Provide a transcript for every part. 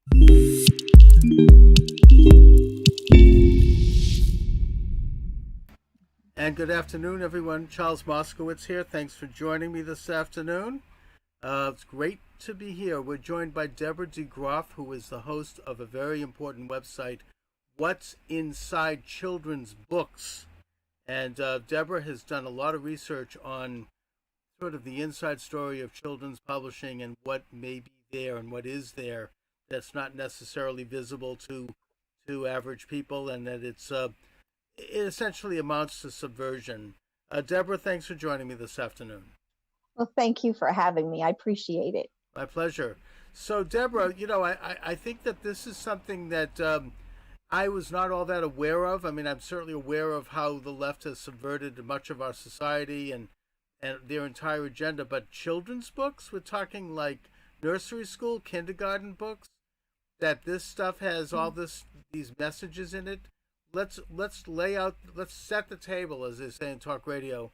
And good afternoon, everyone. Charles Moscowitz here. Thanks for joining me this afternoon. It's great to be here. We're joined by Deborah DeGroff, who is the host of a very important website, What's Inside Children's Books. And Deborah has done a lot of research on sort of the inside story of children's publishing and what may be there and what is there that's not necessarily visible to average people, and that it essentially amounts to subversion. Deborah, thanks for joining me this afternoon. Well, thank you for having me. I appreciate it. My pleasure. So, Deborah, I think that this is something that I was not all that aware of. I mean, I'm certainly aware of how the left has subverted much of our society and their entire agenda, but children's books, we're talking like nursery school, kindergarten books, that this stuff has all these messages in it. Let's set the table, as they say in talk radio,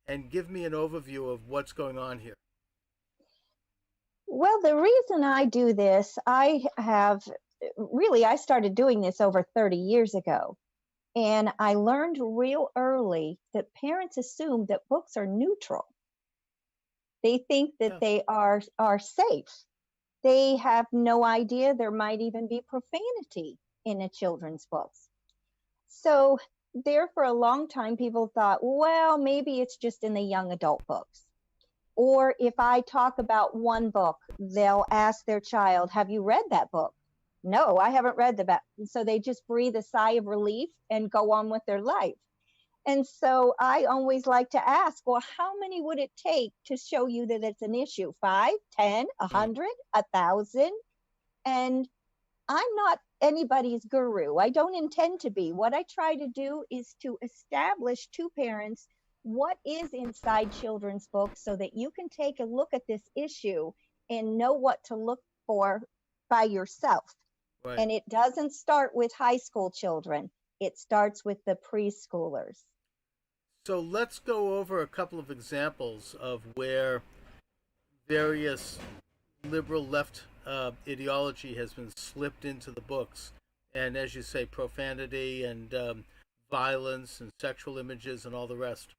and give me an overview of what's going on here. Well, the reason I do this, I started doing this over 30 years ago. And I learned real early that parents assume that books are neutral. They think that they are safe. They have no idea there might even be profanity in a children's books. So there for a long time, people thought, well, maybe it's just in the young adult books. Or if I talk about one book, they'll ask their child, have you read that book? No, I haven't read the book. So they just breathe a sigh of relief and go on with their life. And so I always like to ask, well, how many would it take to show you that it's an issue? 5, 10, 100, 1,000? And I'm not anybody's guru. I don't intend to be. What I try to do is to establish to parents what is inside children's books so that you can take a look at this issue and know what to look for by yourself. Right. And it doesn't start with high school children. It starts with the preschoolers. So let's go over a couple of examples of where various liberal left ideology has been slipped into the books. And as you say, profanity and violence and sexual images and all the rest.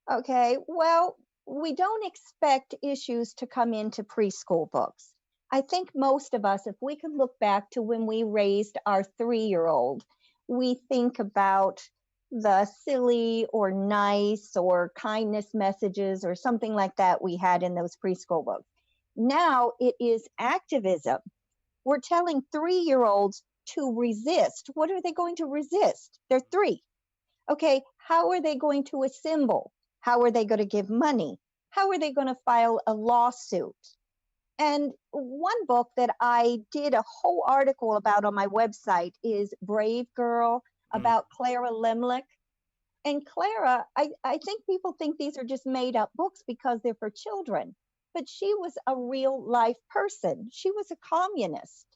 Okay, well, we don't expect issues to come into preschool books. I think most of us, if we can look back to when we raised our 3-year-old, we think about the silly or nice or kindness messages or something like that we had in those preschool books. Now it is activism. We're telling 3-year-olds to resist. What are they going to resist? They're 3. Okay, how are they going to assemble? How are they going to give money? How are they going to file a lawsuit? And one book that I did a whole article about on my website is Brave Girl, about Clara Lemlich. And Clara, I think people think these are just made up books because they're for children. But she was a real life person. She was a communist.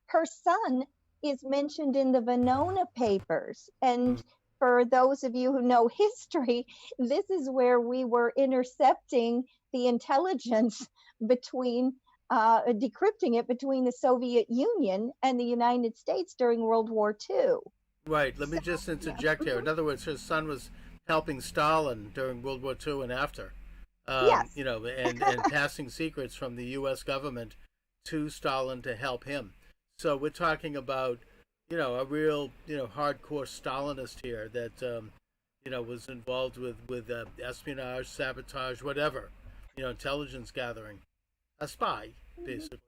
Her son is mentioned in the Venona papers. And for those of you who know history, this is where we were intercepting the intelligence between decrypting it between the Soviet Union and the United States during World War II. Right. Let me just interject here. In other words, her son was helping Stalin during World War II and after. Yes. And passing secrets from the U.S. government to Stalin to help him. So we're talking about, a real, hardcore Stalinist here that, was involved with espionage, sabotage, whatever, intelligence gathering. A spy, basically.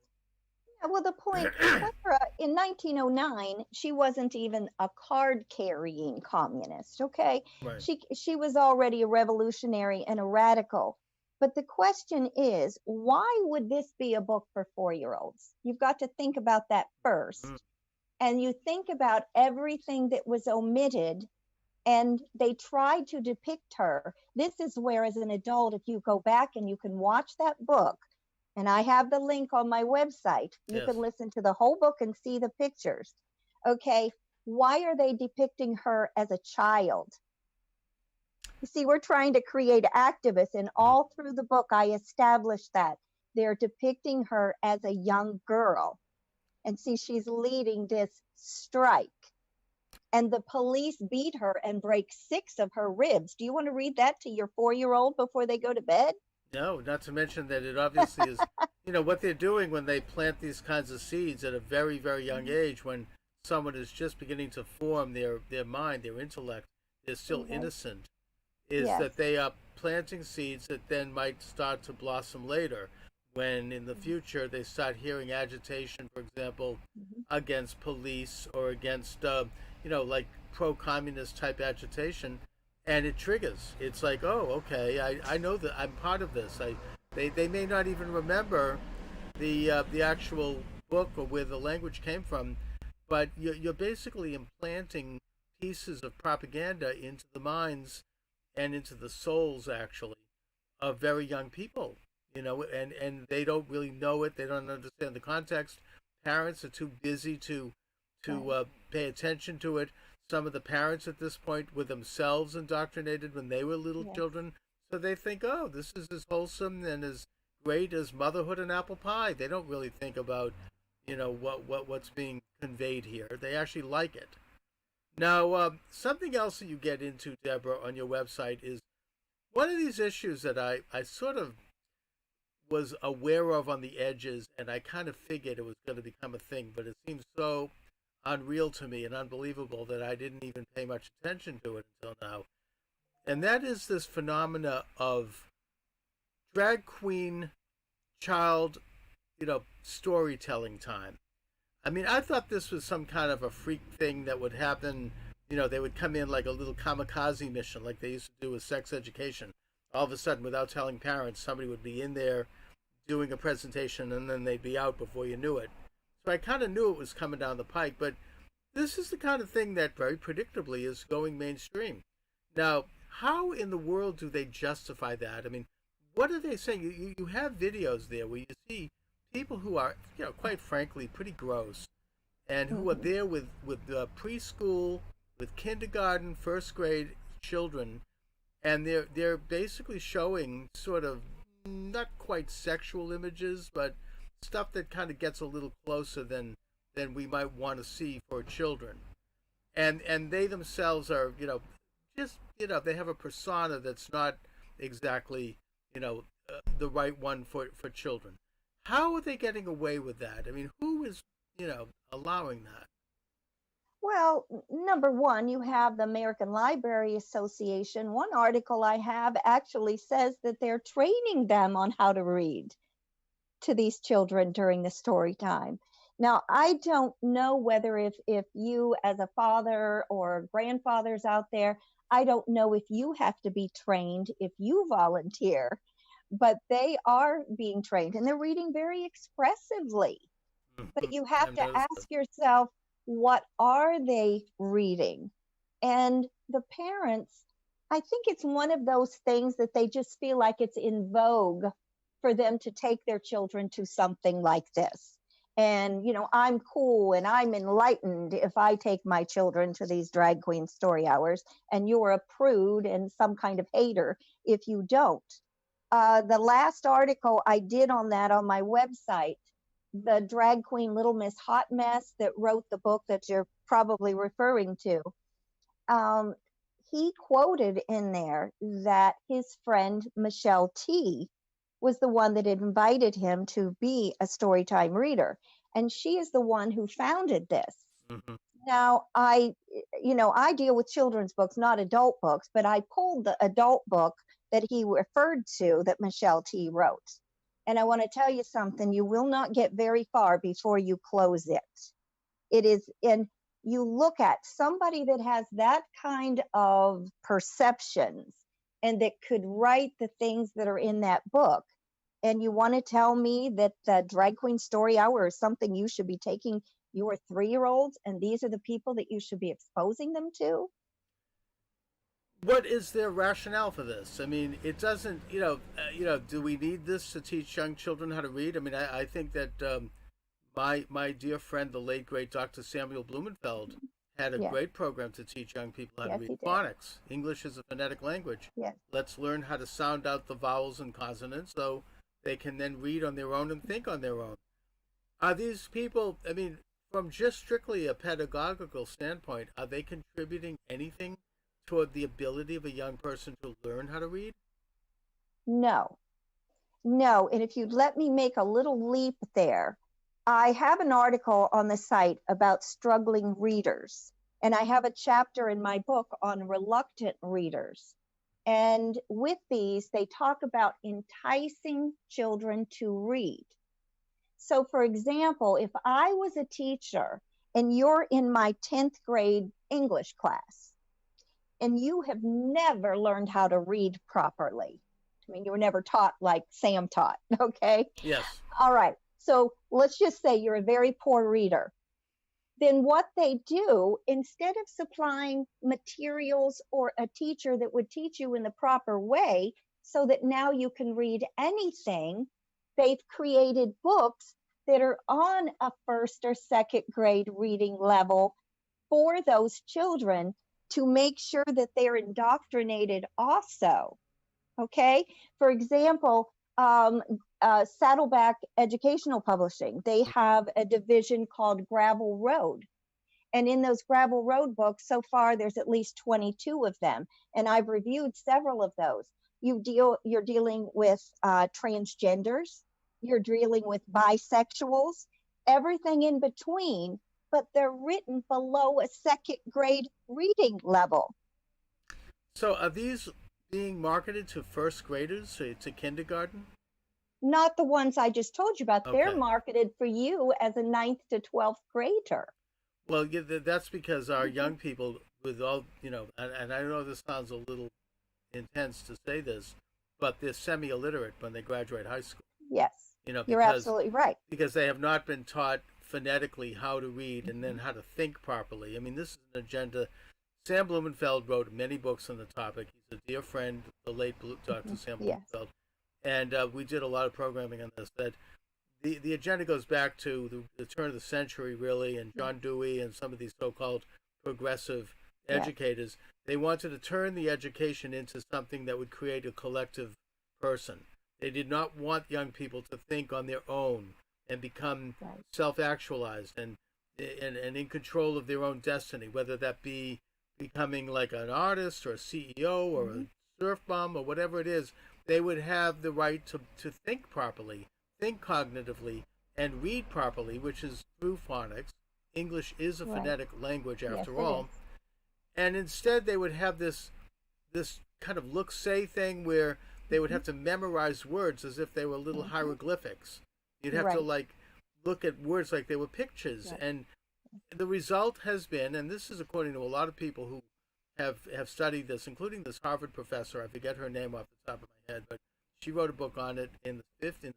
Yeah, well, the point, Clara, in 1909, she wasn't even a card-carrying communist, okay? Right. She was already a revolutionary and a radical. But the question is, why would this be a book for 4-year-olds? You've got to think about that first. And you think about everything that was omitted, and they tried to depict her. This is where, as an adult, if you go back and you can watch that book, and I have the link on my website, you can listen to the whole book and see the pictures. Okay, why are they depicting her as a child? You see, we're trying to create activists, and all through the book, I established that. they're depicting her as a young girl. And see, she's leading this strike. And the police beat her and break 6 of her ribs. Do you want to read that to your 4-year-old before they go to bed? No, not to mention that it obviously is, what they're doing when they plant these kinds of seeds at a very, very young age, when someone is just beginning to form their mind, their intellect, they're still innocent, is Yes. that they are planting seeds that then might start to blossom later, when in the future they start hearing agitation, for example, against police or against, like pro-communist type agitation, and it triggers. It's like, oh, okay, I know that I'm part of this. They may not even remember the actual book or where the language came from, but you're basically implanting pieces of propaganda into the minds and into the souls, actually, of very young people. And they don't really know it. They don't understand the context. Parents are too busy to pay attention to it. Some of the parents at this point were themselves indoctrinated when they were little children, so they think, oh, this is as wholesome and as great as motherhood and apple pie. They don't really think about, what's being conveyed here. They actually like it. Now, something else that you get into, Deborah, on your website is one of these issues that I sort of was aware of on the edges, and I kind of figured it was going to become a thing, but it seems so unreal to me and unbelievable that I didn't even pay much attention to it until now. And that is this phenomena of drag queen child, storytelling time. I mean, I thought this was some kind of a freak thing that would happen. They would come in like a little kamikaze mission, like they used to do with sex education. All of a sudden, without telling parents, somebody would be in there doing a presentation, and then they'd be out before you knew it. So I kind of knew it was coming down the pike, but this is the kind of thing that very predictably is going mainstream. Now, how in the world do they justify that? I mean, what are they saying? You have videos there where you see people who are, quite frankly, pretty gross, and who are there with preschool, with kindergarten, first grade children, and they're basically showing sort of not quite sexual images, but stuff that kind of gets a little closer than we might want to see for children. And they themselves are, just, they have a persona that's not exactly, the right one for children. How are they getting away with that? I mean, who is, allowing that? Well, number one, you have the American Library Association. One article I have actually says that they're training them on how to read to these children during the story time. Now, I don't know whether if you as a father or grandfathers out there, I don't know if you have to be trained if you volunteer, but they are being trained and they're reading very expressively. But you have to ask yourself, what are they reading? And the parents, I think it's one of those things that they just feel like it's in vogue for them to take their children to something like this. And, I'm cool and I'm enlightened if I take my children to these drag queen story hours, and you're a prude and some kind of hater if you don't. The last article I did on that on my website, the drag queen Little Miss Hot Mess that wrote the book that you're probably referring to, he quoted in there that his friend Michelle T was the one that invited him to be a storytime reader. And she is the one who founded this. Mm-hmm. Now, I deal with children's books, not adult books, but I pulled the adult book that he referred to that Michelle T wrote. And I want to tell you something, you will not get very far before you close it. It is, and you look at somebody that has that kind of perceptions and that could write the things that are in that book. And you want to tell me that the drag queen story hour is something you should be taking your 3-year-olds, and these are the people that you should be exposing them to? What is their rationale for this? I mean, it doesn't, do we need this to teach young children how to read? I mean, I think that my dear friend, the late great Dr. Samuel Blumenfeld, had a great program to teach young people how to read phonics. English is a phonetic language. Yes. Let's learn how to sound out the vowels and consonants so they can then read on their own and think on their own. Are these people, I mean, from just strictly a pedagogical standpoint, are they contributing anything toward the ability of a young person to learn how to read? No, no. And if you'd let me make a little leap there, I have an article on the site about struggling readers, and I have a chapter in my book on reluctant readers. And with these, they talk about enticing children to read. So, for example, if I was a teacher and you're in my 10th grade English class and you have never learned how to read properly, I mean, you were never taught like Sam taught, okay? Yes. All right. So let's just say you're a very poor reader. Then what they do, instead of supplying materials or a teacher that would teach you in the proper way so that now you can read anything, they've created books that are on a first or second grade reading level for those children to make sure that they're indoctrinated also. Okay. For example, Saddleback Educational Publishing, they have a division called Gravel Road. And in those Gravel Road books, so far, there's at least 22 of them. And I've reviewed several of those. You're dealing with transgenders, you're dealing with bisexuals, everything in between, but they're written below a second grade reading level. So are these being marketed to first graders, to kindergarten? Not the ones I just told you about. They're Okay. marketed for you as a 9th to 12th grader. Well, yeah, that's because our young people, with all, and I know this sounds a little intense to say this, but they're semi-illiterate when they graduate high school. Yes, you're Because absolutely right. they have not been taught phonetically how to read and then how to think properly. I mean, this is an agenda. Sam Blumenfeld wrote many books on the topic. He's a dear friend, the late Dr. Sam Yes. Blumenfeld, and we did a lot of programming on this. That the agenda goes back to the turn of the century, really, and John Dewey and some of these so-called progressive educators. They wanted to turn the education into something that would create a collective person. They did not want young people to think on their own and become self-actualized and in control of their own destiny, whether that be becoming like an artist or a CEO or a surf bum or whatever it is. They would have the right to think properly, think cognitively, and read properly, which is through phonics. English is a phonetic language after all. And instead they would have this kind of look-say thing where they would have to memorize words as if they were little hieroglyphics. You'd have to like look at words like they were pictures. And the result has been, and this is according to a lot of people who have studied this, including this Harvard professor, I forget her name off the top of my head, but she wrote a book on it in the 60s,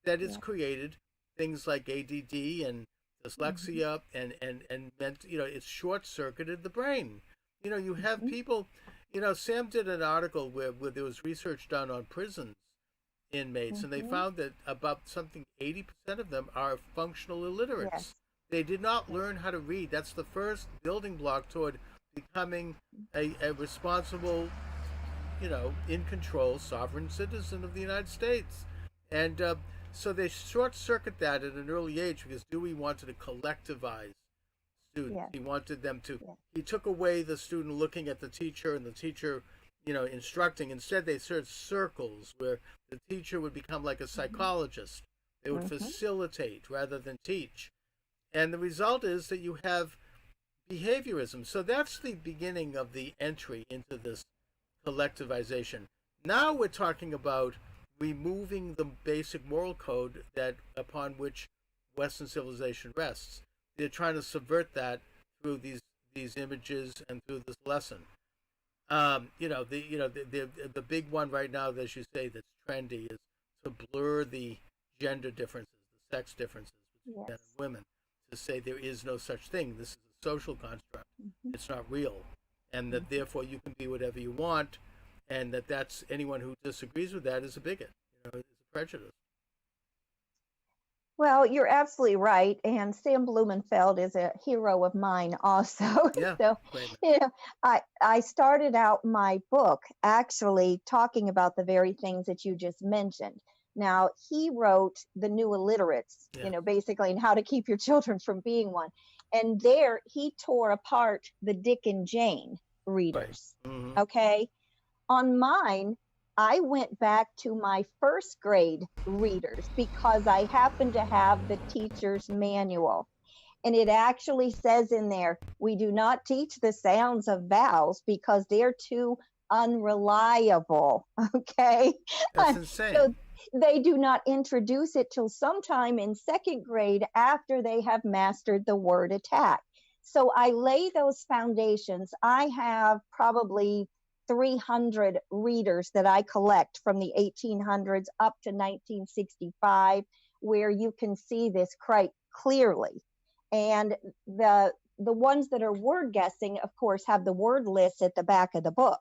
that it's created things like ADD and dyslexia and meant, it's short-circuited the brain. You have people, Sam did an article where there was research done on prisons inmates, and they found that about something 80% of them are functional illiterates. Yes. They did not learn how to read. That's the first building block toward becoming a responsible, in control, sovereign citizen of the United States. And so they short circuit that at an early age because Dewey wanted to collectivize students. Yes. He wanted them to, he took away the student looking at the teacher and the teacher, instructing. Instead, they started circles where the teacher would become like a psychologist. They would facilitate rather than teach. And the result is that you have behaviorism. So that's the beginning of the entry into this collectivization. Now we're talking about removing the basic moral code that upon which Western civilization rests. They're trying to subvert that through these images and through this lesson. The big one right now, as you say, that's trendy is to blur the gender differences, the sex differences between men and women, to say there is no such thing. This is a social construct. It's not real, and that therefore you can be whatever you want, and that's anyone who disagrees with that is a bigot. It's a prejudice. Well, you're absolutely right. And Sam Blumenfeld is a hero of mine also. Yeah. So, I started out my book actually talking about the very things that you just mentioned. Now, he wrote The New Illiterates, Yeah. basically, and how to keep your children from being one. And there he tore apart the Dick and Jane Right. readers. Mm-hmm. Okay. On mine, I went back to my first grade readers because I happened to have the teacher's manual. And it actually says in there, we do not teach the sounds of vowels because they're too unreliable. Okay. That's insane. So they do not introduce it till sometime in second grade after they have mastered the word attack. So I lay those foundations. I have probably 300 readers that I collect from the 1800s up to 1965, where you can see this quite clearly. And the ones that are word guessing, of course, have the word lists at the back of the book.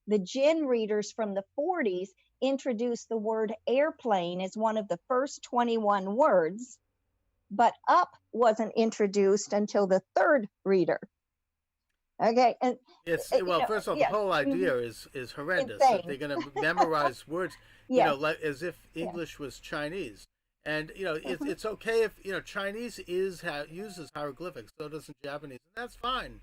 The gin readers from the 40s introduced the word airplane as one of the first 21 words, but up wasn't introduced until the third reader. Okay, and well, first of all, yes. the whole idea is horrendous. That Insane. they're going to memorize words, Yes. like as if Yes. English was Chinese. And it's okay if Chinese uses hieroglyphics, so doesn't Japanese, and that's fine.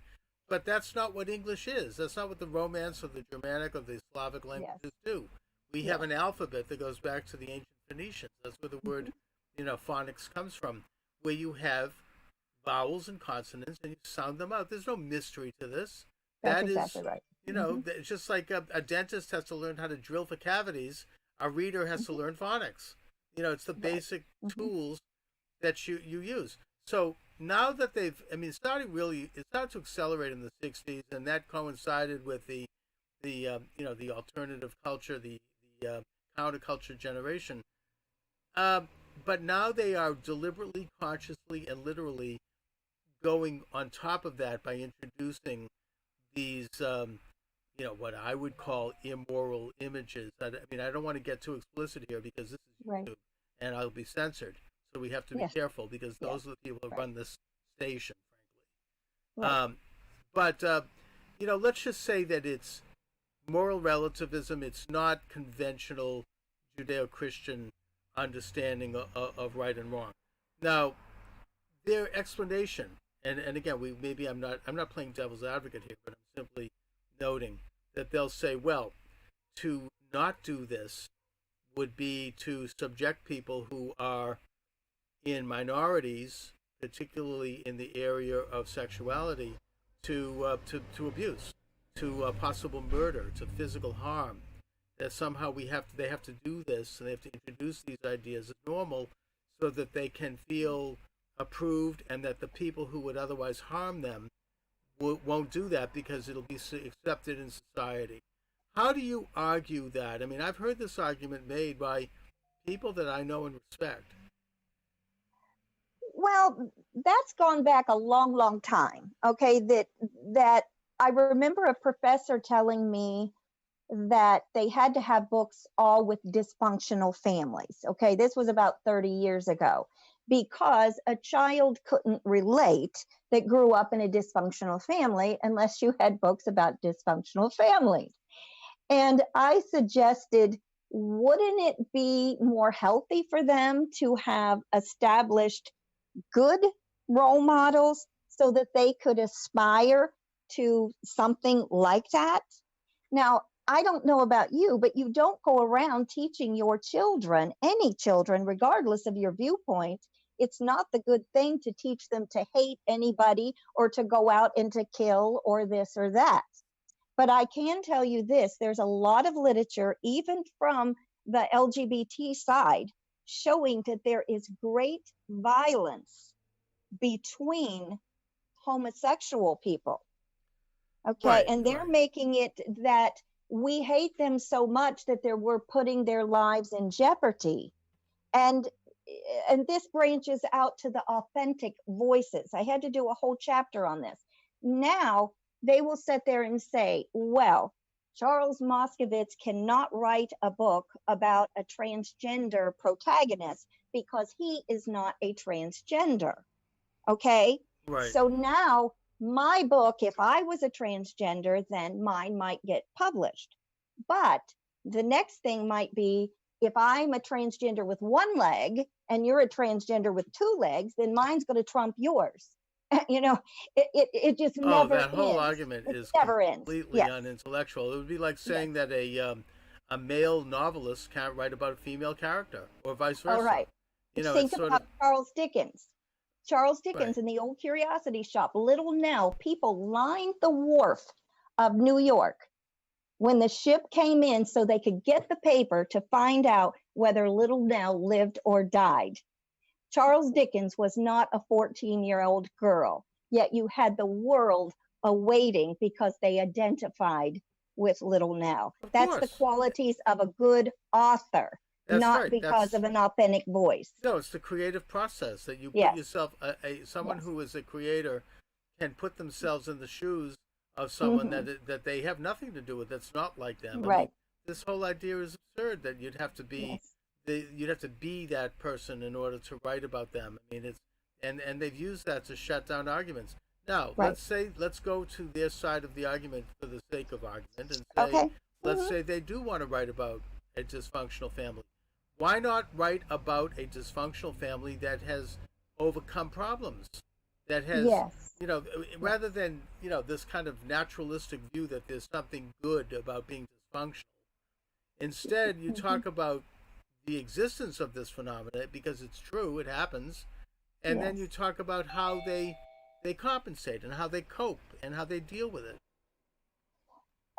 But that's not what English is. That's not what the Romance or the Germanic or the Slavic languages do. We have an alphabet that goes back to the ancient Phoenicians. That's where the word phonics comes from, where you have vowels and consonants and you sound them out. There's no mystery to this. That's exactly right. It's just like a dentist has to learn how to drill for cavities. A reader has to learn phonics. It's the basic tools that you use. So now that it started to accelerate in the 60s, and that coincided with the alternative culture, the counterculture generation. But now they are deliberately, consciously, and literally going on top of that by introducing these, what I would call immoral images. I don't want to get too explicit here because this is YouTube, and I'll be censored. So we have to be careful because those are the people who run this station, frankly. But let's just say that it's moral relativism. It's not conventional Judeo-Christian understanding of right and wrong. Now, their explanation, and again, I'm not playing devil's advocate here, but I'm simply noting that they'll say, well, to not do this would be to subject people who are in minorities, particularly in the area of sexuality, to abuse, to possible murder, to physical harm. That somehow they have to do this, and they have to introduce these ideas as normal, so that they can feel approved, and that the people who would otherwise harm them won't do that because it'll be accepted in society. How do you argue that? I've heard this argument made by people that I know and respect. Well, that's gone back a long, long time. Okay, that I remember a professor telling me that they had to have books all with dysfunctional families. Okay, this was about 30 years ago, because a child couldn't relate that grew up in a dysfunctional family unless you had books about dysfunctional families. And I suggested, wouldn't it be more healthy for them to have established good role models so that they could aspire to something like that? Now, I don't know about you, but you don't go around teaching your children, any children, regardless of your viewpoint. It's not the good thing to teach them to hate anybody or to go out and to kill or this or that. But I can tell you this, there's a lot of literature, even from the LGBT side, showing that there is great violence between homosexual people. Okay, Right, and they're making it that we hate them so much that we're putting their lives in jeopardy. And this branches out to the authentic voices. I had to do a whole chapter on this. Now they will sit there and say, well, Charles Moscowitz cannot write a book about a transgender protagonist because he is not a transgender. Okay, Right. So now my book, if I was a transgender, then mine might get published. But the next thing might be, if I'm a transgender with one leg and you're a transgender with two legs, then mine's going to trump yours. You know, it just Oh, never that whole ends. argument It is never ends. completely Yes. unintellectual. It would be like Yes. saying that a male novelist can't write about a female character, or vice All versa. right. You know, Think it's sort about of Charles Dickens. Charles right. Dickens in the old curiosity shop, Little Nell, people lined the wharf of New York when the ship came in so they could get the paper to find out whether Little Nell lived or died. Charles Dickens was not a 14-year-old girl, yet you had the world awaiting because they identified with Little Nell. Of That's the course, qualities of a good author, that's not right. because of an authentic voice. No, it's the creative process that you put Yes. yourself. Someone Yes. who is a creator can put themselves in the shoes of someone Mm-hmm. that they have nothing to do with. That's not like them. I mean, Right. this whole idea is absurd. That you'd have to be Yes. you'd have to be that person in order to write about them. I mean, it's and they've used that to shut down arguments. Now, Right. let's go to their side of the argument for the sake of argument, and say, Okay. let's Mm-hmm. say they do want to write about a dysfunctional family. Why not write about a dysfunctional family that has overcome problems, that has, Yes. rather than, this kind of naturalistic view that there's something good about being dysfunctional. Instead, you Mm-hmm. talk about the existence of this phenomenon because it's true, it happens, and then you Yes. talk about how they compensate and how they cope and how they deal with it.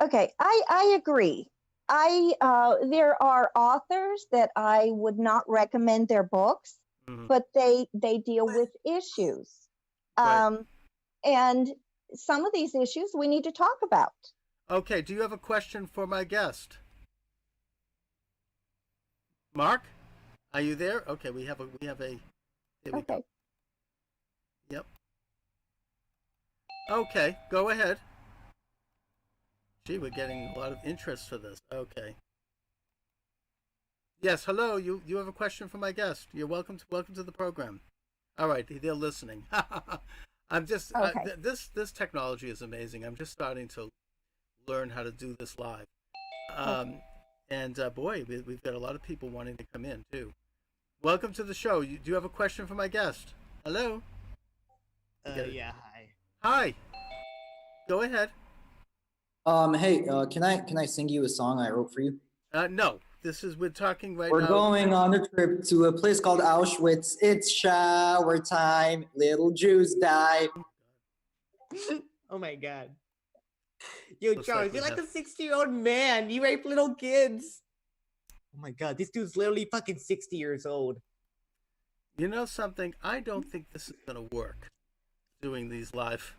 Okay. I agree. There are authors that I would not recommend their books, Mm-hmm. but they deal with issues. Right. And some of these issues we need to talk about. Okay, do you have a question for my guest? Mark, are you there? Okay, we have a here we Okay. go. Yep. Okay, go ahead. Gee, we're getting a lot of interest for this. Okay. Yes, hello. You have a question for my guest. You're welcome to the program. All right, they're listening. I'm just Okay. this technology is amazing. I'm just starting to learn how to do this live. Okay. And boy, we've got a lot of people wanting to come in too. Welcome to the show. Do you have a question for my guest? Hello. Yeah, hi. Hi. Go ahead. Hey, can I sing you a song I wrote for you? No. We're talking right We're now. going on a trip to a place called Auschwitz. It's shower time. Little Jews die. Oh my god. Yo, Looks Charles, like we you're like have- a 60-year-old man. You rape little kids. Oh my god, this dude's literally fucking 60 years old. You know something? I don't think this is gonna work. Doing these live.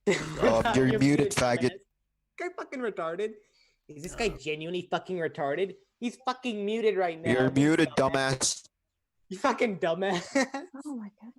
You're muted, faggot. dumbass. Guy fucking retarded. Is this guy genuinely fucking retarded? He's fucking muted right now. You're muted, dumbass. You fucking dumbass. Oh my God.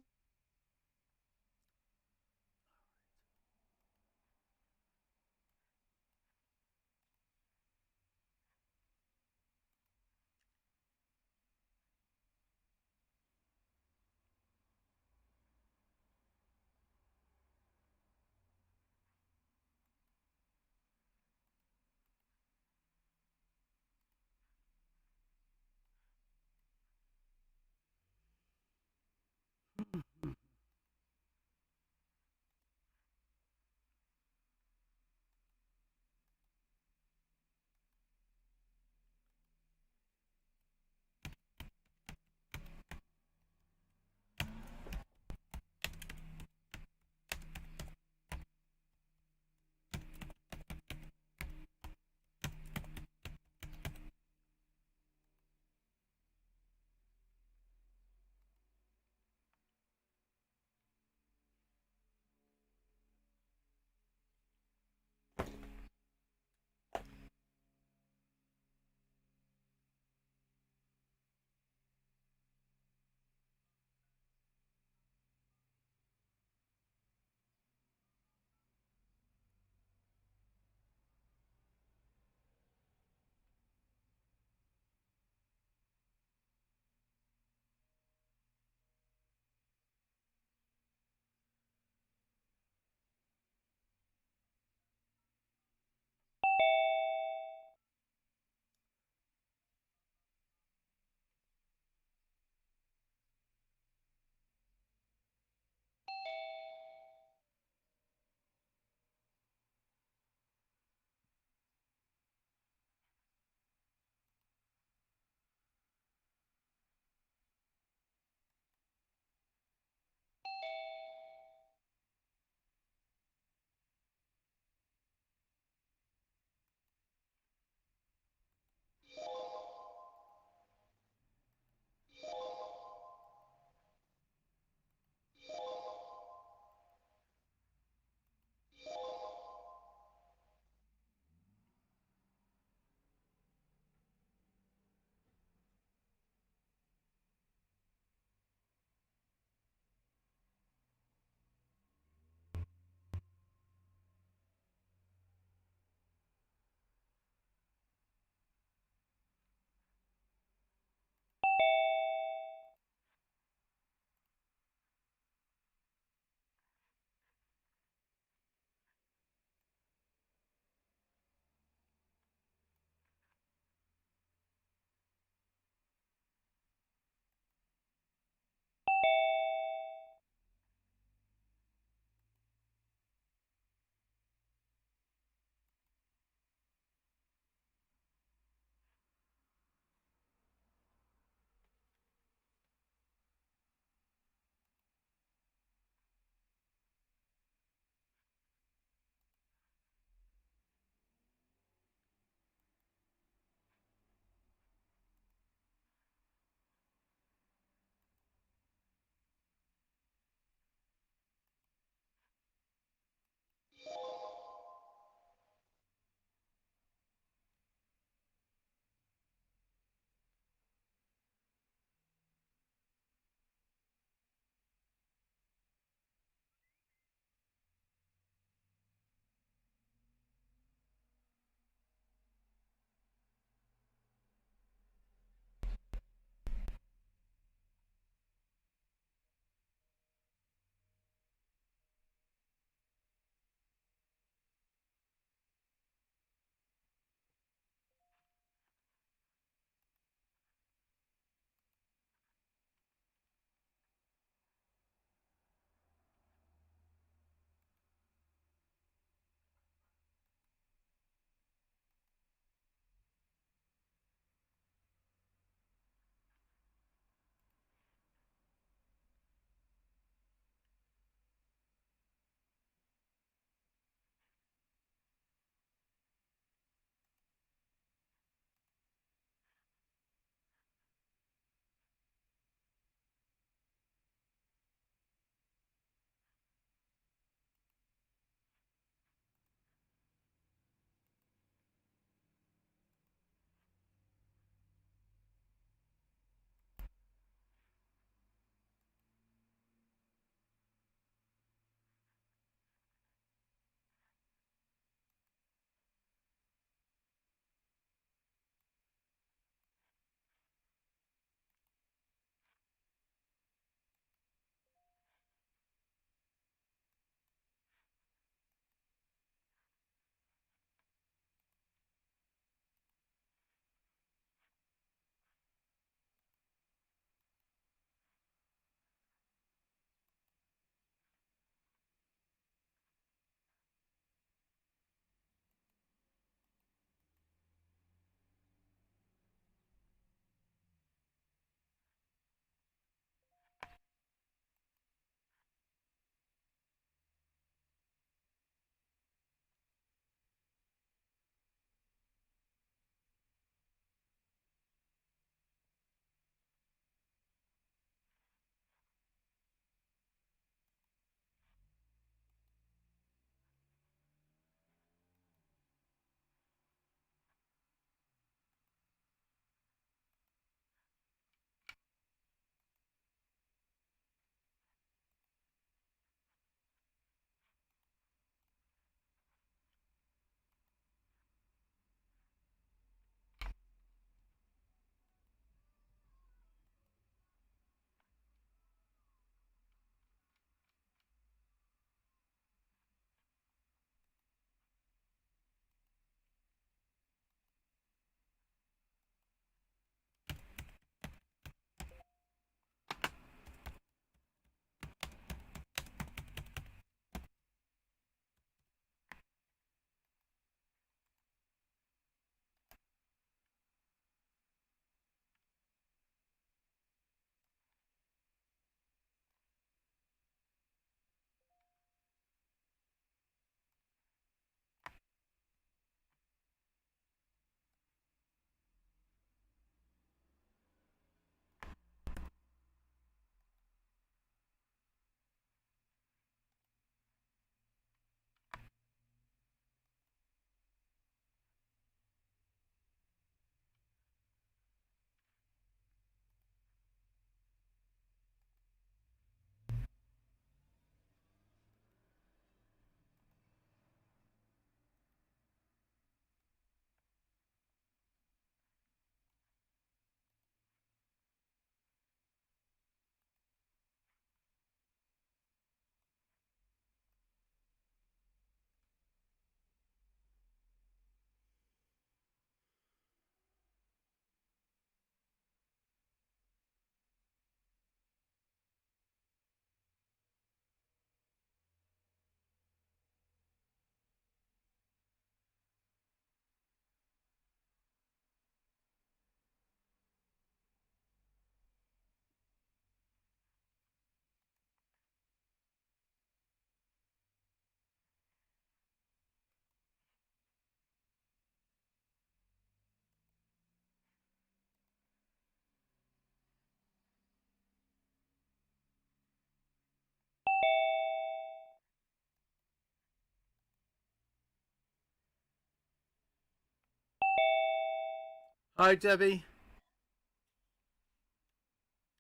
Hi, Debbie.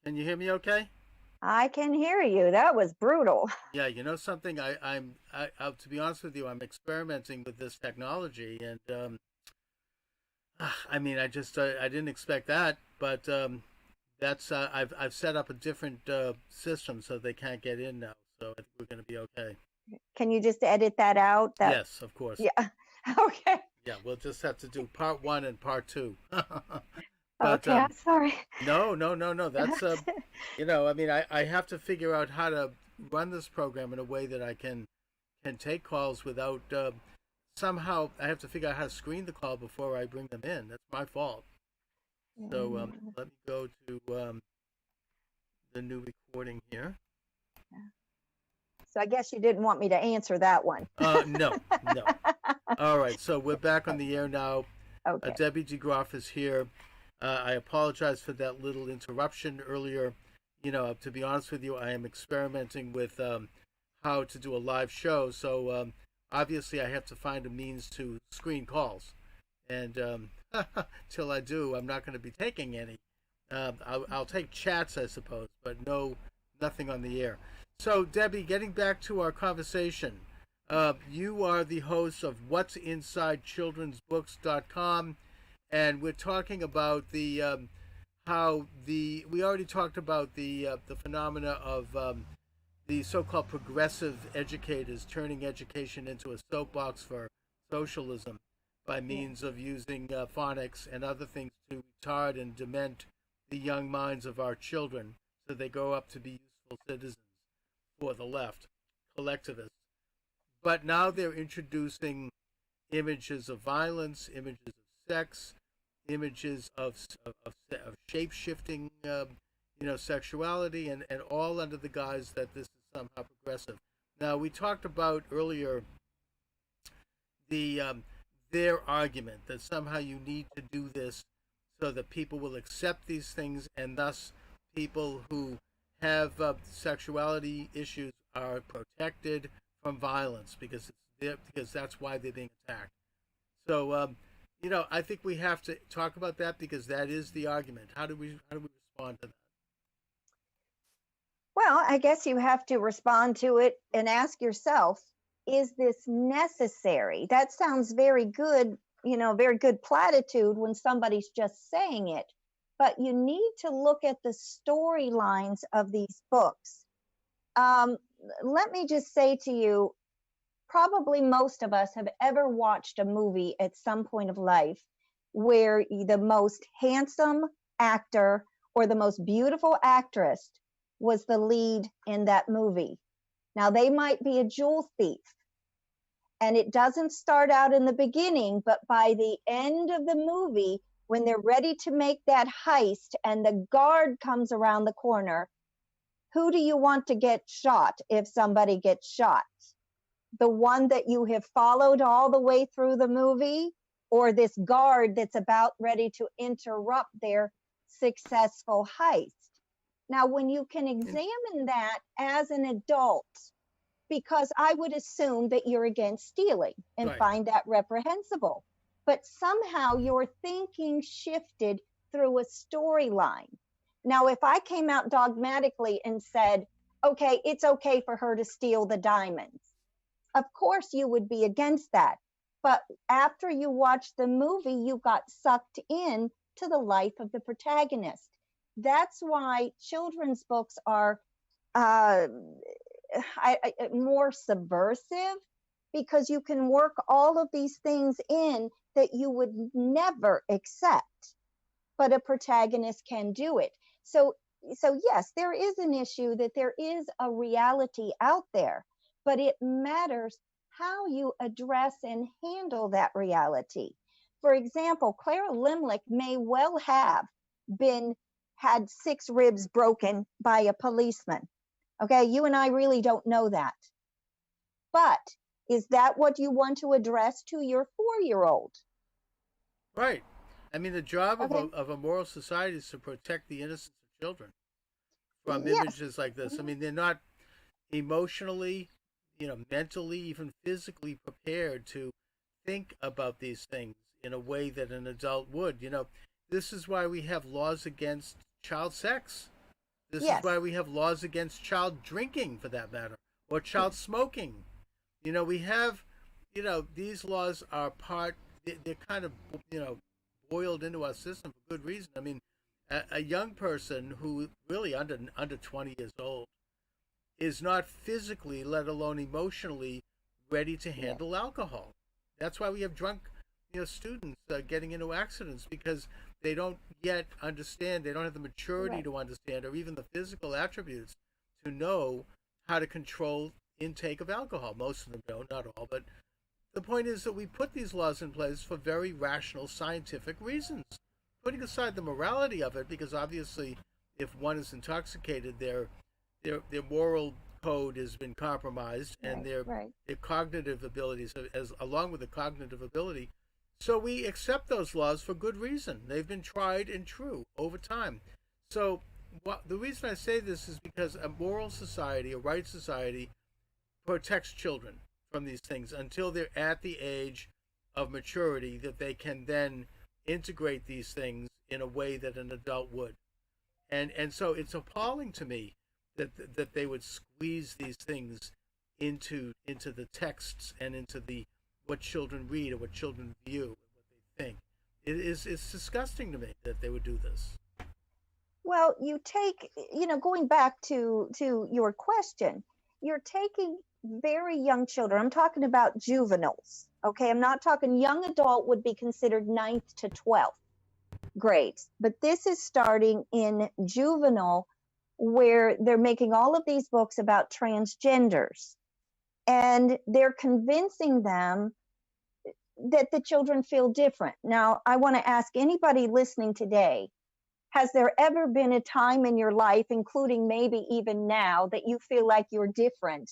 Can you hear me okay? I can hear you. That was brutal. Yeah, you know something? To be honest with you, I'm experimenting with this technology, and I mean, I didn't expect that, but that's I've set up a different system so they can't get in now. So I think we're going to be okay. Can you just edit that out? That Yes, of course. yeah. Okay. Yeah, we'll just have to do part one and part two. But Okay, I'm sorry. no. That's I mean, I have to figure out how to run this program in a way that I can take calls without somehow I have to figure out how to screen the call before I bring them in. That's my fault. So let me go to the new recording here. So I guess you didn't want me to answer that one. No. All right, so we're back on the air now. Okay. Debbie DeGroff is here. I apologize for that little interruption earlier. You know, to be honest with you, I am experimenting with how to do a live show. So obviously, I have to find a means to screen calls. And till I do, I'm not going to be taking any. I'll take chats, I suppose, but nothing on the air. So, Debbie, getting back to our conversation, you are the host of What's Inside Children'sbooks.com, and we're talking about the how the we already talked about the phenomena of the so-called progressive educators turning education into a soapbox for socialism by means of using phonics and other things to retard and dement the young minds of our children so they grow up to be useful citizens for the left, collectivists. But now they're introducing images of violence, images of sex, images of shape shifting, sexuality, and all under the guise that this is somehow progressive. Now, we talked about earlier the their argument that somehow you need to do this so that people will accept these things, and thus people who have sexuality issues are protected from violence because that's why they're being attacked. So I think we have to talk about that because that is the argument. How do we respond to that? Well, I guess you have to respond to it and ask yourself, is this necessary? That sounds very good, very good platitude when somebody's just saying it. But you need to look at the storylines of these books. Let me just say to you, probably most of us have ever watched a movie at some point of life where the most handsome actor or the most beautiful actress was the lead in that movie. Now, they might be a jewel thief, and it doesn't start out in the beginning, but by the end of the movie, when they're ready to make that heist and the guard comes around the corner, who do you want to get shot if somebody gets shot? The one that you have followed all the way through the movie, or this guard that's about ready to interrupt their successful heist? Now, when you can examine that as an adult, because I would assume that you're against stealing and Right. find that reprehensible, but somehow your thinking shifted through a storyline. Now, if I came out dogmatically and said, okay, it's okay for her to steal the diamonds, of course you would be against that. But after you watched the movie, you got sucked in to the life of the protagonist. That's why children's books are more subversive, because you can work all of these things in that you would never accept, but a protagonist can do it. So yes, there is an issue that there is a reality out there, but it matters how you address and handle that reality. For example, Clara Limlick may well have had 6 ribs broken by a policeman. Okay, you and I really don't know that. But is that what you want to address to your 4-year-old? Right. I mean, the job Okay. of a moral society is to protect the innocence of children from Yes. images like this. I mean, they're not emotionally, mentally, even physically prepared to think about these things in a way that an adult would. This is why we have laws against child sex. This Yes. is why we have laws against child drinking, for that matter, or child smoking. We have, these laws are they're kind of, boiled into our system for good reason. I mean, a young person who really under 20 years old is not physically, let alone emotionally, ready to handle alcohol. That's why we have drunk, students getting into accidents, because they don't yet understand. They don't have the maturity to understand, or even the physical attributes to know how to control intake of alcohol. Most of them don't, not all. But the point is that we put these laws in place for very rational, scientific reasons. Putting aside the morality of it, because obviously, if one is intoxicated, their moral code has been compromised, and their cognitive abilities, along with the cognitive ability. So we accept those laws for good reason. They've been tried and true over time. So the reason I say this is because a moral society, a right society, protects children from these things until they're at the age of maturity that they can then integrate these things in a way that an adult would. And so it's appalling to me that they would squeeze these things into the texts and into what children read or what children view, what they think. It's disgusting to me that they would do this. Well, you take, going back to your question, you're taking very young children. I'm talking about juveniles. Okay, I'm not talking young adult would be considered 9th to 12th grades, but this is starting in juvenile, where they're making all of these books about transgenders, and they're convincing them that the children feel different. Now, I want to ask anybody listening today, has there ever been a time in your life, including maybe even now, that you feel like you're different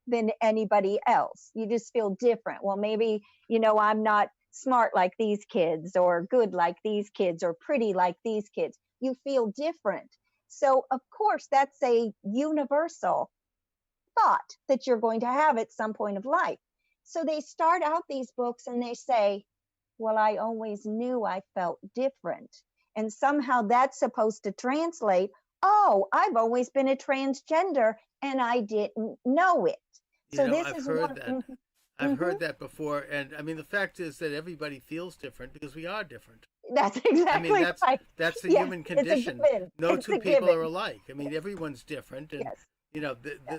than anybody else? You just feel different. Well, maybe, I'm not smart like these kids, or good like these kids, or pretty like these kids. You feel different. So, of course, that's a universal thought that you're going to have at some point of life. So they start out these books and they say, well, I always knew I felt different. And somehow that's supposed to translate, oh, I've always been a transgender and I didn't know it. So this I've is heard that. I've heard that before. And I mean, the fact is that everybody feels different because we are different. That's exactly right. That's the human condition. No two people are alike. I mean, everyone's different. And,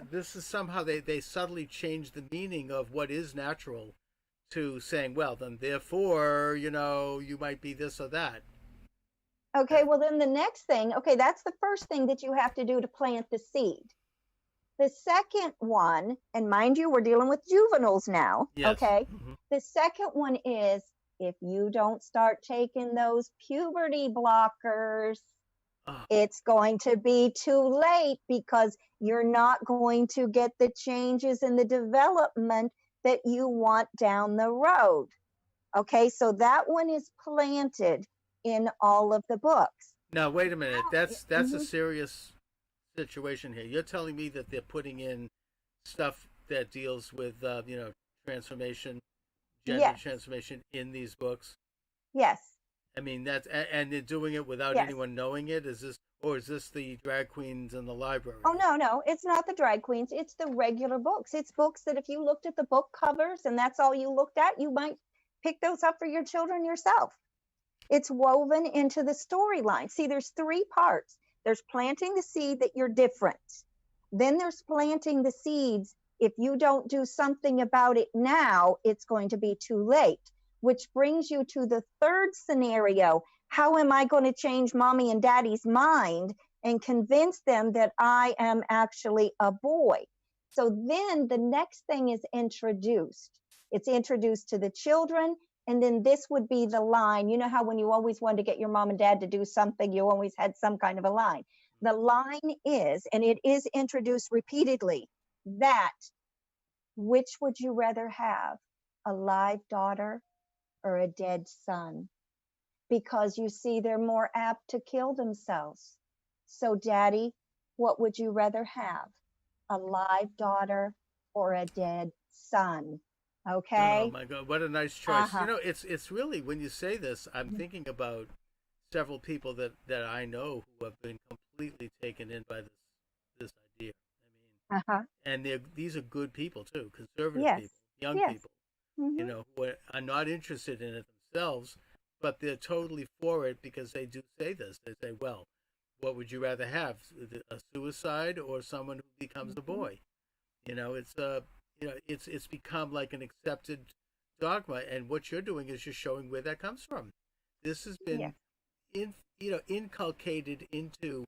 this is somehow they subtly change the meaning of what is natural to saying, well, then therefore, you might be this or that. Okay, well, then the next thing, that's the first thing that you have to do to plant the seed. The second one, and mind you, we're dealing with juveniles now, okay? Mm-hmm. The second one is, if you don't start taking those puberty blockers, it's going to be too late, because you're not going to get the changes in the development that you want down the road. Okay, so that one is planted in all of the books. Now, wait a minute. That's a serious situation here. You're telling me that they're putting in stuff that deals with, transformation, gender transformation in these books? Yes. I mean, and they're doing it without anyone knowing it? Is this the drag queens in the library? Oh, no, it's not the drag queens. It's the regular books. It's books that if you looked at the book covers and that's all you looked at, you might pick those up for your children yourself. It's woven into the storyline. See, there's 3 parts. There's planting the seed that you're different. Then there's planting the seeds. If you don't do something about it now, it's going to be too late. Which brings you to the third scenario. How am I going to change mommy and daddy's mind and convince them that I am actually a boy? So then the next thing is introduced. It's introduced to the children. And then this would be the line. You know how when you always wanted to get your mom and dad to do something, you always had some kind of a line. The line is, and it is introduced repeatedly, that which would you rather have, a live daughter or a dead son? Because you see, they're more apt to kill themselves. So, Daddy, what would you rather have, a live daughter or a dead son? Okay. Oh my God, what a nice choice. It's really, when you say this, I'm thinking about several people that I know who have been completely taken in by this idea. I mean, Uh-huh. and these are good people too, conservative Yes. people, young Yes. people, Mm-hmm. who are not interested in it themselves, but they're totally for it because they do say this. They say, well, what would you rather have, a suicide or someone who becomes a boy? It's become like an accepted dogma, and what you're doing is you're showing where that comes from. This has been inculcated into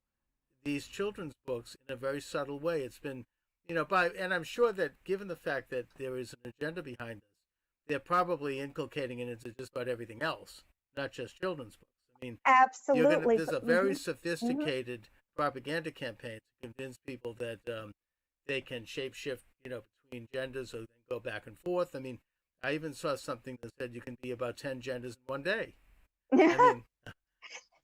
these children's books in a very subtle way. It's been, and I'm sure that given the fact that there is an agenda behind this, they're probably inculcating it into just about everything else, not just children's books. I mean, Absolutely. there's a very Mm-hmm. sophisticated propaganda campaign to convince people that they can shapeshift, between genders or then go back and forth. I mean, I even saw something that said you can be about 10 genders in one day. I mean,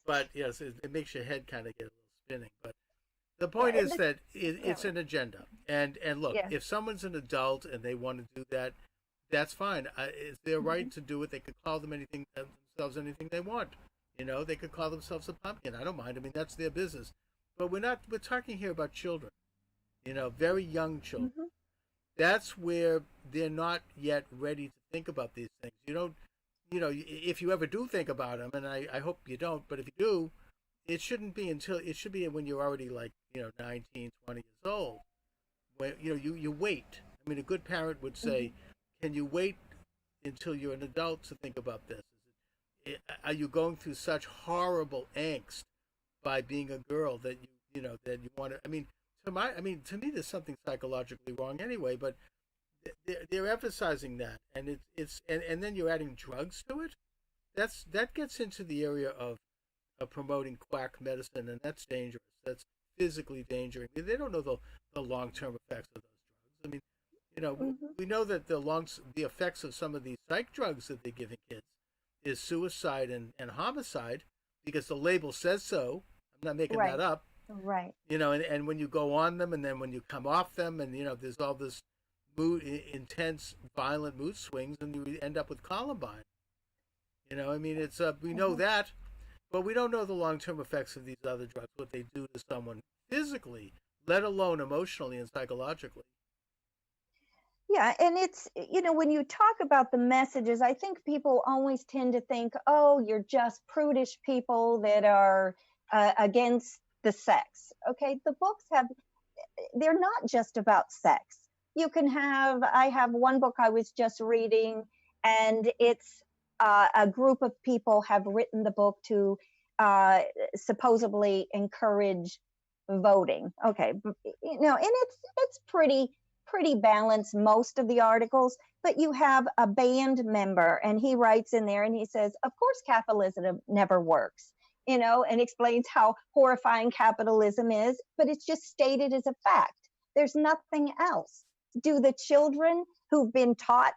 but yes, it makes your head kind of get a little spinning. But the point is that it's an agenda. And look, Yeah. if someone's an adult and they want to do that, that's fine. It's their right to do it. They could call themselves anything they want. They could call themselves a pumpkin. I don't mind. I mean, that's their business. But we're talking here about children, very young children. Mm-hmm. That's where they're not yet ready to think about these things. You don't, if you ever do think about them, and I hope you don't, but if you do, it should be when you're already like, 19, 20 years old. When, you wait. I mean, a good parent would say, can you wait until you're an adult to think about this? Are you going through such horrible angst by being a girl that that you want to? I mean, to me, there's something psychologically wrong anyway. But they're emphasizing that, and and then you're adding drugs to it. That gets into the area of promoting quack medicine, and that's dangerous. That's physically dangerous. I mean, they don't know the long-term effects of those drugs. I mean, we know that the effects of some of these psych drugs that they're giving kids is suicide and homicide, because the label says so. I'm not making that up. Right. And when you go on them, and then when you come off them, and there's all this intense, violent mood swings, and you end up with Columbine. I mean, it's we know that, but we don't know the long-term effects of these other drugs, what they do to someone physically, let alone emotionally and psychologically. Yeah, and it's, when you talk about the messages, I think people always tend to think, oh, you're just prudish people that are against the sex. Okay, the books they're not just about sex. I have one book I was just reading, and it's a group of people have written the book to supposedly encourage voting. Okay, and it's pretty balanced, most of the articles, but you have a band member, and he writes in there and he says, of course capitalism never works, and explains how horrifying capitalism is, but it's just stated as a fact. There's nothing else. Do the children who've been taught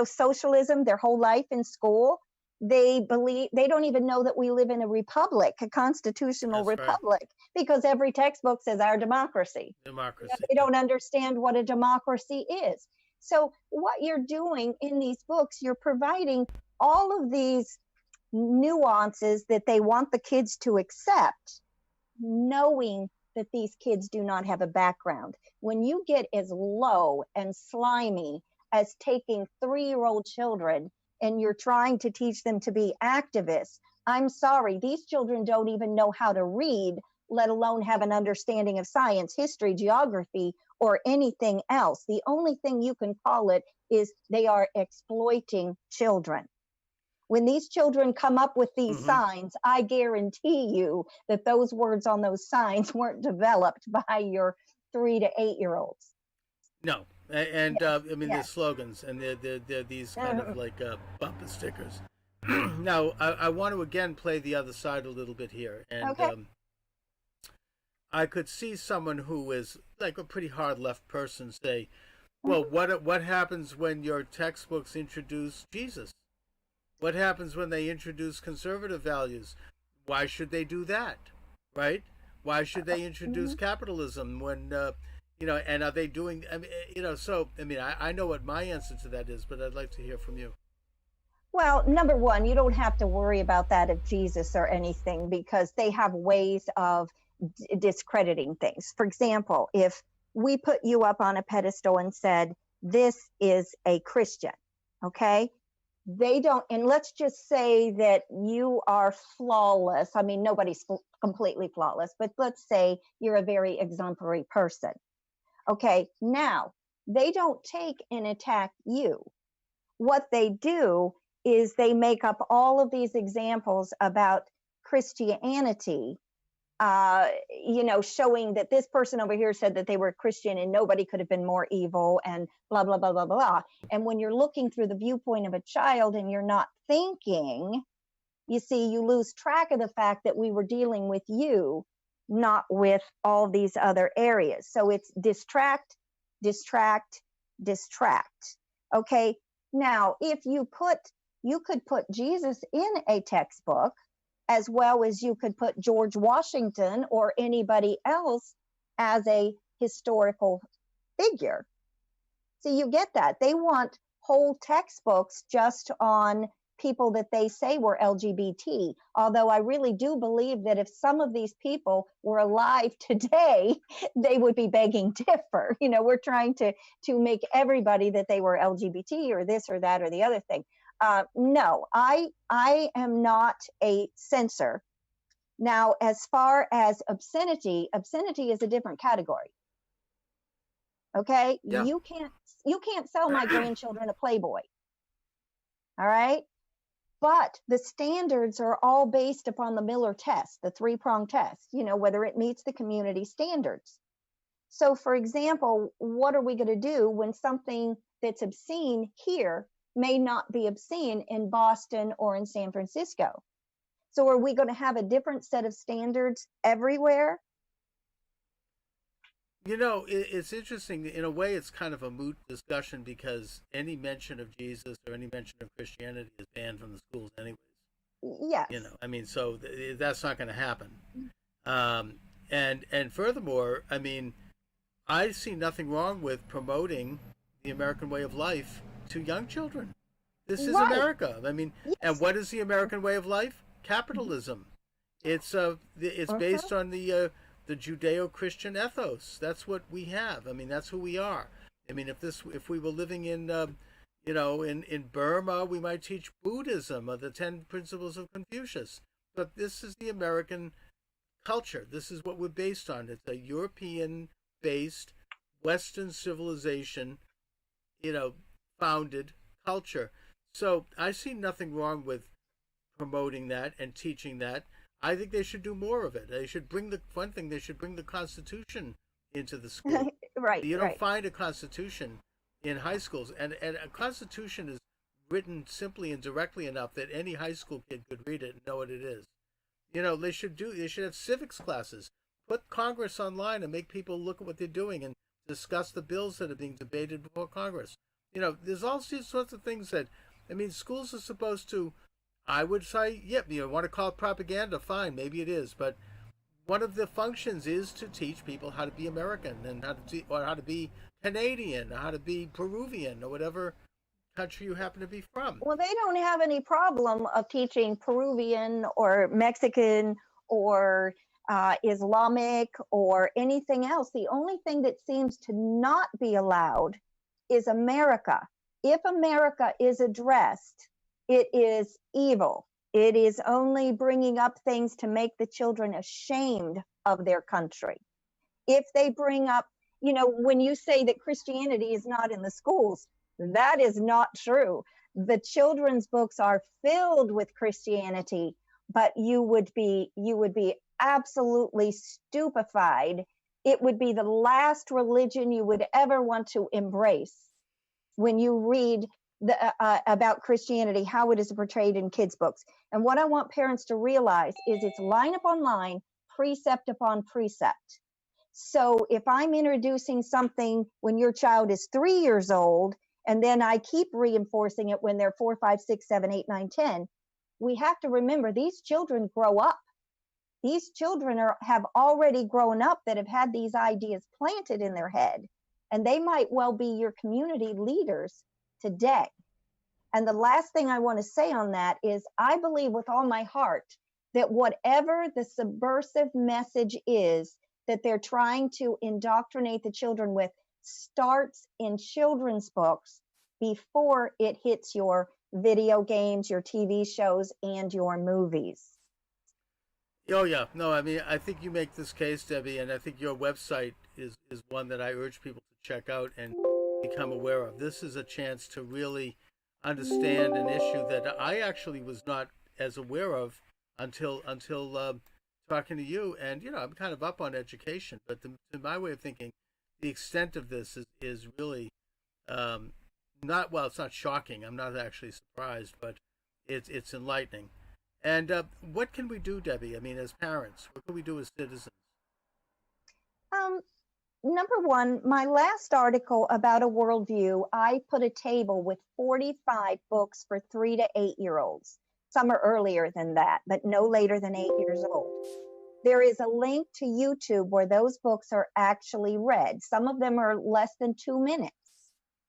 socialism their whole life in school, they don't even know that we live in a republic, a constitutional republic, because every textbook says our democracy. They don't understand what a democracy is. So what you're doing in these books, you're providing all of these nuances that they want the kids to accept, knowing that these kids do not have a background. When you get as low and slimy as taking 3-year-old children and you're trying to teach them to be activists, I'm sorry, these children don't even know how to read, let alone have an understanding of science, history, geography, or anything else. The only thing you can call it is they are exploiting children. When these children come up with these signs, I guarantee you that those words on those signs weren't developed by your 3 to 8-year-olds. No. And they're slogans, and they're these kind of like bumper stickers. Now, I want to again play the other side a little bit here. And I could see someone who is like a pretty hard left person say, well, what happens when your textbooks introduce Jesus? What happens when they introduce conservative values? Why should they do that, right? Why should they introduce capitalism when, and are they doing, so, I know what my answer to that is, but I'd like to hear from you. Well, number one, you don't have to worry about that of Jesus or anything because they have ways of discrediting things. For example, if we put you up on a pedestal and said, this is a Christian, okay? They don't, and let's just say that you are flawless. I mean, nobody's completely flawless, but let's say you're a very exemplary person. Okay, now they don't take and attack you. What they do is they make up all of these examples about Christianity, showing that this person over here said that they were Christian and nobody could have been more evil and blah, blah, blah, blah, blah. And when you're looking through the viewpoint of a child and you're not thinking, you see, you lose track of the fact that we were dealing with you, not with all these other areas. So it's distract, distract, distract. Okay. Now, if you could put Jesus in a textbook, as well as you could put George Washington or anybody else as a historical figure. So you get that. They want whole textbooks just on people that they say were LGBT. Although I really do believe that if some of these people were alive today, they would be begging differ. We're trying to make everybody that they were LGBT or this or that or the other thing. No, I am not a censor. Now, as far as obscenity is a different category. Okay, Yeah. you can't sell my grandchildren a Playboy. All right, but the standards are all based upon the Miller test, the 3-prong test. Whether it meets the community standards. So, for example, what are we going to do when something that's obscene here may not be obscene in Boston or in San Francisco? So are we going to have a different set of standards everywhere? It's interesting. In a way, it's kind of a moot discussion because any mention of Jesus or any mention of Christianity is banned from the schools anyways. Yes. So that's not going to happen. And furthermore, I see nothing wrong with promoting the American way of life to young children. This is Right. America. Yes. And what is the American way of life? Capitalism. It's based on the Judeo-Christian ethos. That's what we have. That's who we are. If we were living in in Burma, we might teach Buddhism or the 10 Principles of Confucius. But this is the American culture. This is what we're based on. It's a European-based Western civilization, founded culture. So I see nothing wrong with promoting that and teaching that. I think they should do more of it. They should bring the Constitution into the school. Right. You don't right. find a Constitution in high schools, and a Constitution is written simply and directly enough that any high school kid could read it and know what it is. They should have civics classes. Put Congress online and make people look at what they're doing and discuss the bills that are being debated before Congress. There's all sorts of things that, schools are supposed to, I would say, want to call it propaganda, fine, maybe it is, but one of the functions is to teach people how to be American and how to be Canadian, or how to be Peruvian, or whatever country you happen to be from. Well, they don't have any problem of teaching Peruvian or Mexican or Islamic or anything else. The only thing that seems to not be allowed is America. If America is addressed, it is evil. It is only bringing up things to make the children ashamed of their country. If they bring up, when you say that Christianity is not in the schools, that is not true. The children's books are filled with Christianity, but you would be absolutely stupefied. It would be the last religion you would ever want to embrace when you read about Christianity, how it is portrayed in kids' books. And what I want parents to realize is it's line upon line, precept upon precept. So if I'm introducing something when your child is 3 years old, and then I keep reinforcing it when they're 4, 5, 6, 7, 8, 9, 10, we have to remember these children grow up. These children have already grown up that have had these ideas planted in their head, and they might well be your community leaders today. And the last thing I want to say on that is I believe with all my heart that whatever the subversive message is that they're trying to indoctrinate the children with starts in children's books before it hits your video games, your TV shows, and your movies. Oh yeah, no, I mean, I think you make this case, Debbie, and I think your website is one that I urge people to check out and become aware of. This is a chance to really understand an issue that I actually was not as aware of until talking to you. And I'm kind of up on education, but to my way of thinking, the extent of this is really not, well, it's not shocking. I'm not actually surprised, but it's enlightening. And what can we do, Debbie? I mean, as parents, what can we do as citizens? Number one, my last article about a worldview, I put a table with 45 books for 3 to 8 year olds. Some are earlier than that, but no later than 8 years old. There is a link to YouTube where those books are actually read. Some of them are less than 2 minutes.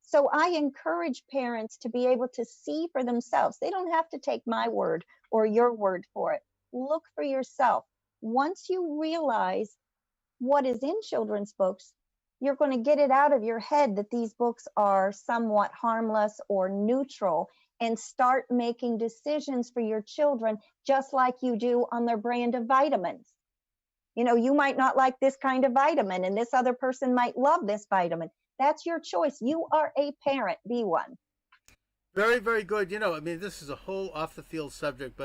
So I encourage parents to be able to see for themselves. They don't have to take my word or your word for it. Look for yourself. Once you realize what is in children's books, you're going to get it out of your head that these books are somewhat harmless or neutral, and start making decisions for your children just like you do on their brand of vitamins. You might not like this kind of vitamin, and this other person might love this vitamin. That's your choice. You are a parent. Be one. Very, very good. I mean, this is a whole off the field subject,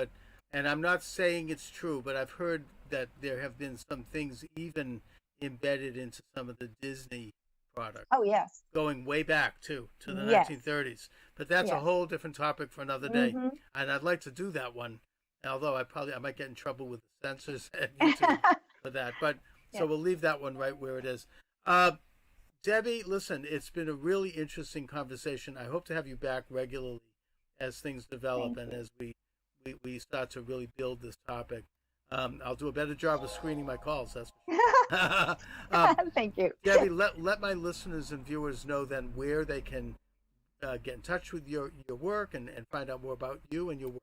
and I'm not saying it's true, but I've heard that there have been some things even embedded into some of the Disney products. Oh, yes. Going way back to the Yes. 1930s. But that's Yes. a whole different topic for another day. Mhm. And I'd like to do that one, although I might get in trouble with the censors at YouTube for that. But so Yeah. we'll leave that one right where it is. Debbie, listen, it's been a really interesting conversation. I hope to have you back regularly as things develop and as we start to really build this topic. I'll do a better job of screening my calls. That's Thank you. Debbie, let my listeners and viewers know then where they can get in touch with your work and find out more about you and your work.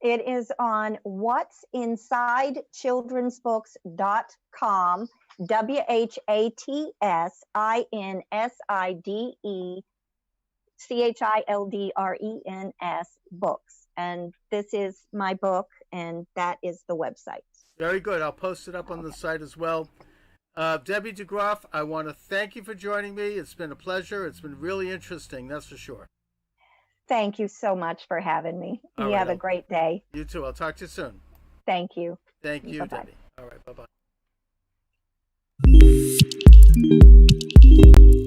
It is on what'sinsidechildrensbooks.com, WHATSINSIDECHILDRENS books. And this is my book, and that is the website. Very good. I'll post it up on the site as well. Debbie DeGroff, I want to thank you for joining me. It's been a pleasure. It's been really interesting, that's for sure. Thank you so much for having me. All You right, have a great day. You too. I'll talk to you soon. Thank you. Thank you, Bye-bye. Debbie. All right. Bye-bye.